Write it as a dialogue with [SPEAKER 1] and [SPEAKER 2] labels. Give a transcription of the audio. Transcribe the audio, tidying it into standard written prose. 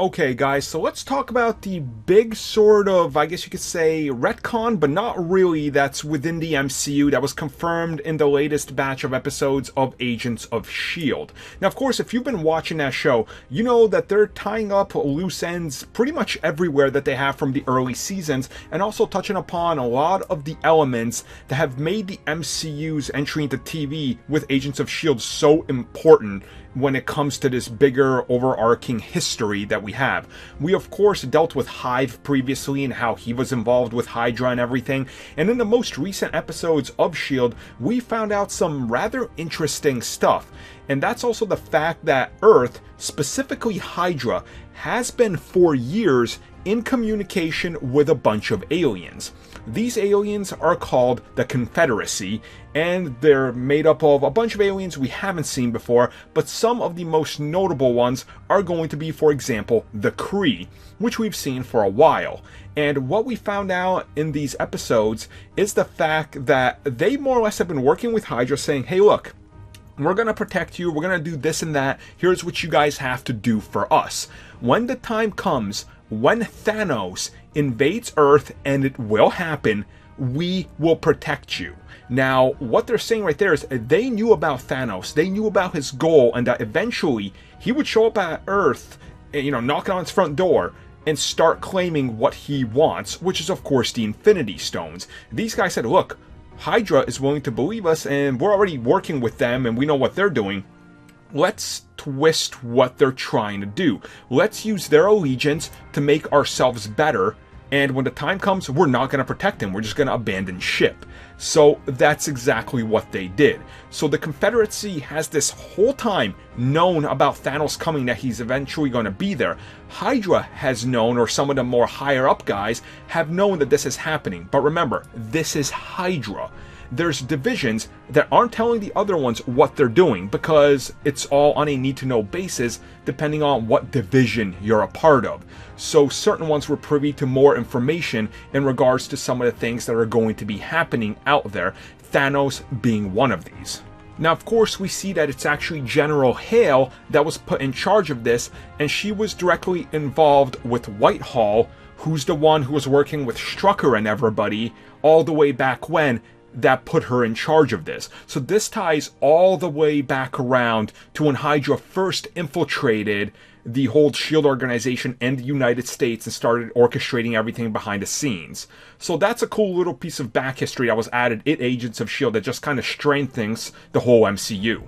[SPEAKER 1] Okay guys, so let's talk about the big sort of, I guess you could say, retcon, but not really, that's within the MCU that was confirmed in the latest batch of episodes of Agents of S.H.I.E.L.D. Now, of course, if you've been watching that show, you know that they're tying up loose ends pretty much everywhere that they have from the early seasons, and also touching upon a lot of the elements that have made the MCU's entry into TV with Agents of S.H.I.E.L.D. so important when it comes to this bigger overarching history that we have. We of course dealt with Hive previously and how he was involved with HYDRA and everything, and in the most recent episodes of S.H.I.E.L.D. we found out some rather interesting stuff. And that's also the fact that Earth, specifically HYDRA, has been for years in communication with a bunch of aliens. These aliens are called the Confederacy, and they're made up of a bunch of aliens we haven't seen before, but some of the most notable ones are going to be, for example, the Kree, which we've seen for a while. And what we found out in these episodes is the fact that they more or less have been working with HYDRA saying, hey look, we're going to protect you, we're going to do this and that, here's what you guys have to do for us. When the time comes, when Thanos invades Earth, and it will happen, we will protect you. Now, what they're saying right there is they knew about Thanos, they knew about his goal, and that eventually he would show up at Earth, you know, knocking on its front door, and start claiming what he wants, which is of course the Infinity Stones. These guys said, look, HYDRA is willing to believe us, and we're already working with them, and we know what they're doing. Let's twist what they're trying to do. Let's use their allegiance to make ourselves better, and when the time comes, we're not going to protect them. We're just going to abandon ship. So that's exactly what they did. So the Confederacy has this whole time known about Thanos coming, that he's eventually going to be there. HYDRA has known, or some of the more higher up guys have known that this is happening. But remember, this is HYDRA. There's divisions that aren't telling the other ones what they're doing, because it's all on a need-to-know basis depending on what division you're a part of. So certain ones were privy to more information in regards to some of the things that are going to be happening out there, Thanos being one of these. Now, of course, we see that it's actually General Hale that was put in charge of this, and she was directly involved with Whitehall, who's the one who was working with Strucker and everybody all the way back when, that put her in charge of this. So this ties all the way back around to when HYDRA first infiltrated the whole S.H.I.E.L.D. organization and the United States and started orchestrating everything behind the scenes. So that's a cool little piece of back history that was added in Agents of S.H.I.E.L.D. that just kind of strengthens the whole MCU.